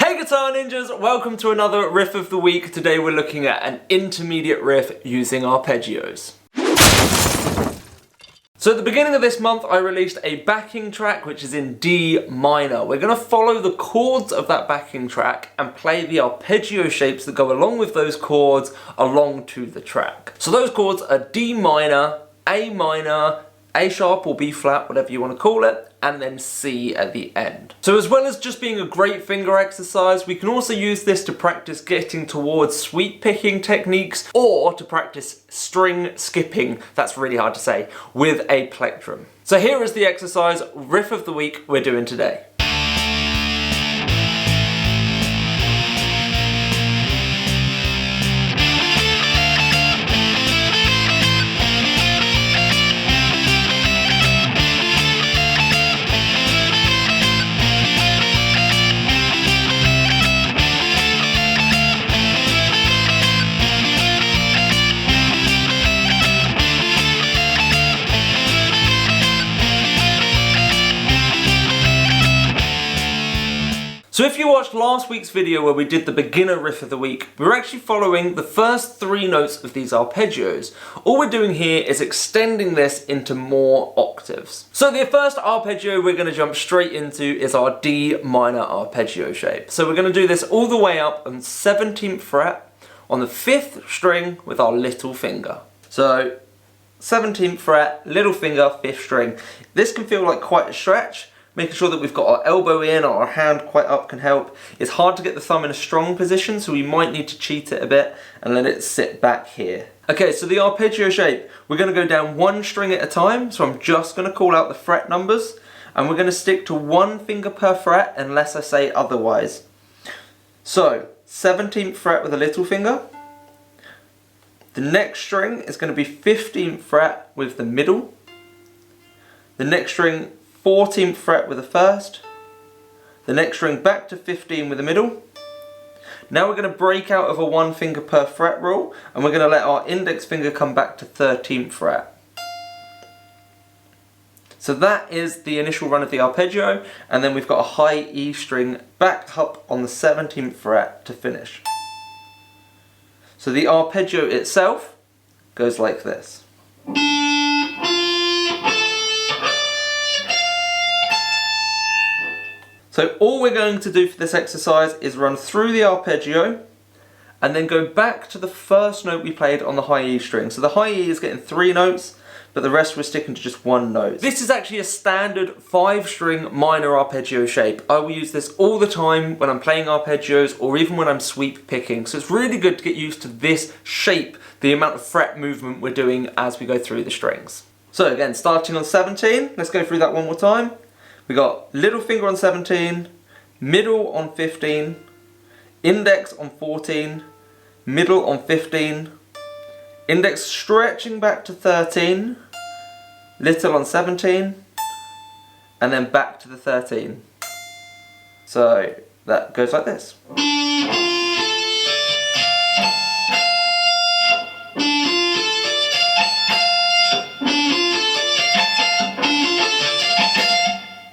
Hey Guitar Ninjas, welcome to another riff of the week. Today we're looking at an intermediate riff using arpeggios. So at the beginning of this month I released a backing track which is in D minor. We're going to follow the chords of that backing track and play the arpeggio shapes that go along with those chords along to the track. So those chords are D minor, A sharp or B flat, whatever you want to call it, and then C at the end. So as well as just being a great finger exercise, we can also use this to practice getting towards sweep picking techniques or to practice string skipping, that's really hard to say, with a plectrum. So here is the exercise riff of the week we're doing today. So if you watched last week's video where we did the beginner riff of the week, we were actually following the first 3 notes of these arpeggios. All we're doing here is extending this into more octaves. So the first arpeggio we're going to jump straight into is our D minor arpeggio shape. So we're going to do this all the way up on 17th fret on the 5th string with our little finger. So 17th fret, little finger, 5th string. This can feel like quite a stretch. Making sure that we've got our elbow in or our hand quite up can help. It's hard to get the thumb in a strong position, so we might need to cheat it a bit and let it sit back here. Okay, so the arpeggio shape, we're going to go down 1 string at a time, so I'm just going to call out the fret numbers, and we're going to stick to 1 finger per fret unless I say otherwise. So, 17th fret with a little finger. The next string is going to be 15th fret with the middle. The next string 14th fret with the first, the next string back to 15 with the middle. Now we're going to break out of a 1 finger per fret rule and we're going to let our index finger come back to 13th fret. So that is the initial run of the arpeggio, and then we've got a high E string back up on the 17th fret to finish. So the arpeggio itself goes like this. So all we're going to do for this exercise is run through the arpeggio and then go back to the first note we played on the high E string. So the high E is getting 3 notes, but the rest we're sticking to just 1 note. This is actually a standard 5-string minor arpeggio shape. I will use this all the time when I'm playing arpeggios or even when I'm sweep picking. So it's really good to get used to this shape, the amount of fret movement we're doing as we go through the strings. So again, starting on 17, let's go through that one more time. We got little finger on 17, middle on 15, index on 14, middle on 15, index stretching back to 13, little on 17, and then back to the 13. So that goes like this.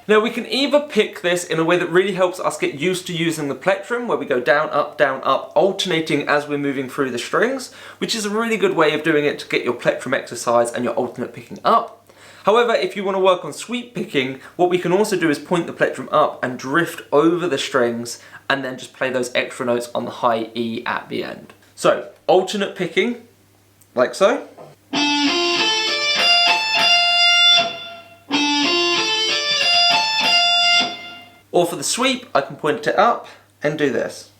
Now we can either pick this in a way that really helps us get used to using the plectrum, where we go down, up, alternating as we're moving through the strings, which is a really good way of doing it to get your plectrum exercise and your alternate picking up. However, if you want to work on sweep picking, what we can also do is point the plectrum up and drift over the strings and then just play those extra notes on the high E at the end. So, alternate picking, like so. Or for the sweep, I can point it up and do this.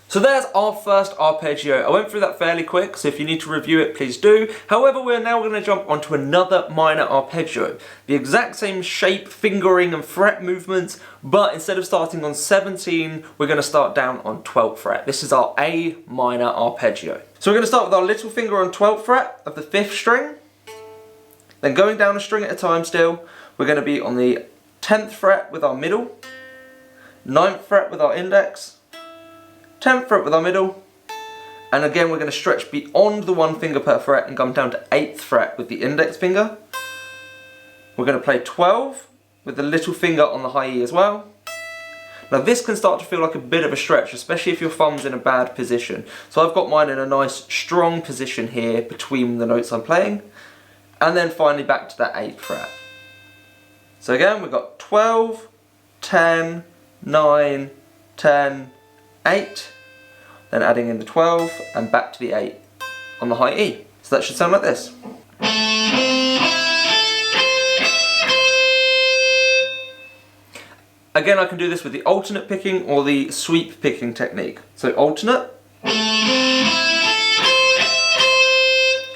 So there's our first arpeggio. I went through that fairly quick, so if you need to review it, please do. However, we're now going to jump onto another minor arpeggio. The exact same shape, fingering and fret movements, but instead of starting on 17, we're going to start down on 12th fret. This is our A minor arpeggio. So we're going to start with our little finger on 12th fret of the 5th string. Then going down a string at a time still, we're going to be on the 10th fret with our middle, 9th fret with our index, 10th fret with our middle, And again, we're going to stretch beyond the 1 finger per fret and come down to 8th fret with the index finger. We're going to play 12 with the little finger on the high E as well. Now this can start to feel like a bit of a stretch, especially if your thumb's in a bad position. So I've got mine in a nice strong position here between the notes I'm playing. And then finally back to that 8th fret. So again, we've got 12, 10, 9, 10, 8. Then adding in the 12 and back to the 8 on the high E. So that should sound like this. Again, I can do this with the alternate picking or the sweep picking technique. So alternate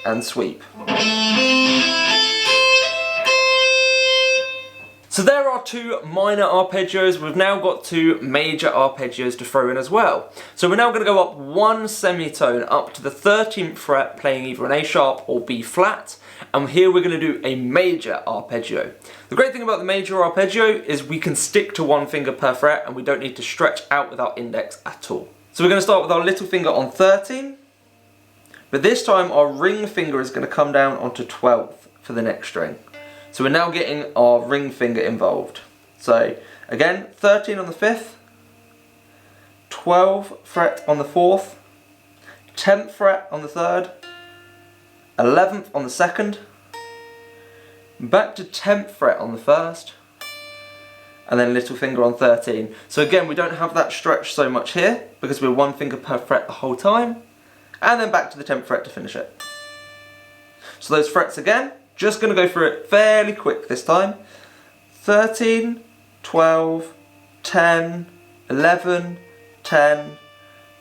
and sweep. So there are 2 minor arpeggios. We've now got 2 major arpeggios to throw in as well. So we're now going to go up 1 semitone up to the 13th fret, playing either an A sharp or B flat. And here we're going to do a major arpeggio. The great thing about the major arpeggio is we can stick to 1 finger per fret and we don't need to stretch out with our index at all. So we're going to start with our little finger on 13, but this time our ring finger is going to come down onto 12th for the next string. So we're now getting our ring finger involved. So again, 13 on the 5th, 12th fret on the 4th, 10th fret on the 3rd, 11th on the 2nd, back to 10th fret on the 1st, and then little finger on 13. So again, we don't have that stretch so much here because we're 1 finger per fret the whole time, and then back to the 10th fret to finish it. So those frets again, just going to go through it fairly quick this time. 13, 12, 10, 11, 10,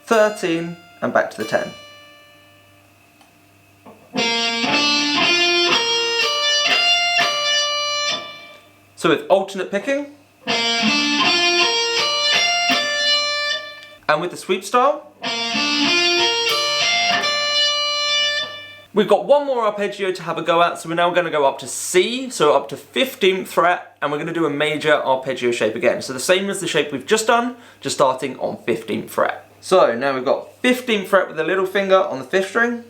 13, and back to the 10. So with alternate picking, and with the sweep style, we've got 1 more arpeggio to have a go at, so we're now going to go up to C, so up to 15th fret, and we're going to do a major arpeggio shape again. So the same as the shape we've just done, just starting on 15th fret. So now we've got 15th fret with the little finger on the 5th string,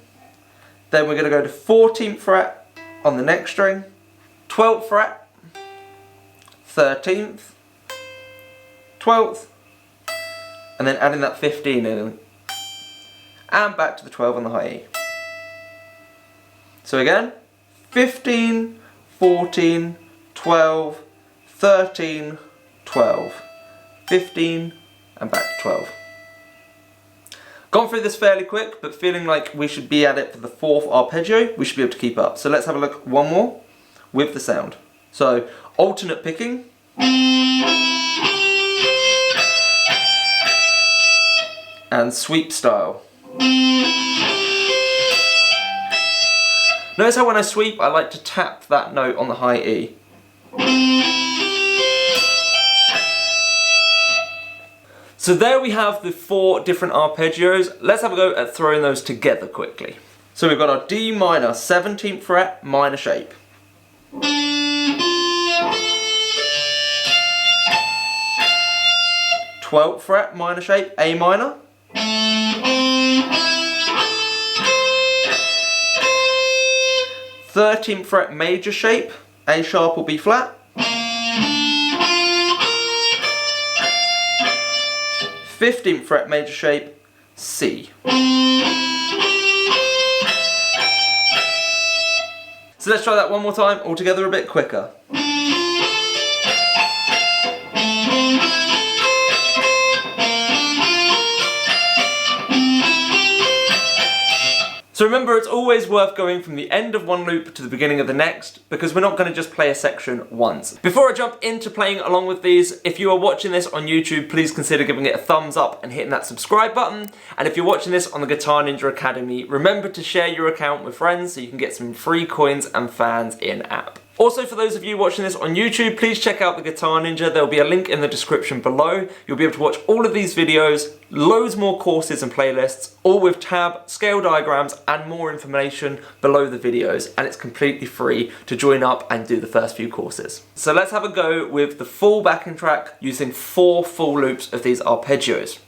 then we're going to go to 14th fret on the next string, 12th fret, 13th, 12th, and then adding that 15 in, and back to the 12 on the high E. So again, 15, 14, 12, 13, 12, 15, and back to 12. Gone through this fairly quick, but feeling like we should be at it for the 4th arpeggio, we should be able to keep up. So let's have a look 1 more with the sound. So alternate picking, and sweep style. Notice how when I sweep I like to tap that note on the high E. So there we have the 4 different arpeggios. Let's have a go at throwing those together quickly. So we've got our D minor 17th fret minor shape. 12th fret minor shape, A minor. 13th fret major shape, A sharp or B flat. 15th fret major shape, C. So let's try that 1 more time, all together a bit quicker. So remember, it's always worth going from the end of one loop to the beginning of the next, because we're not going to just play a section once. Before I jump into playing along with these, if you are watching this on YouTube, please consider giving it a thumbs up and hitting that subscribe button. And if you're watching this on the Guitar Ninja Academy, remember to share your account with friends so you can get some free coins and fans in-app. Also, for those of you watching this on YouTube, please check out the Guitar Ninja. There'll be a link in the description below. You'll be able to watch all of these videos, loads more courses and playlists, all with tab, scale diagrams, and more information below the videos. And it's completely free to join up and do the first few courses. So let's have a go with the full backing track using 4 full loops of these arpeggios.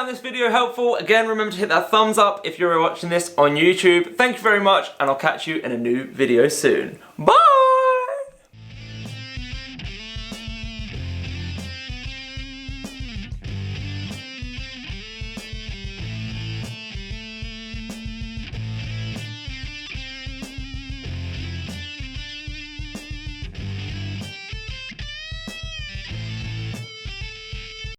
found this video helpful, again remember to hit that thumbs up if you're watching this on YouTube. Thank you very much, and I'll catch you in a new video soon. Bye!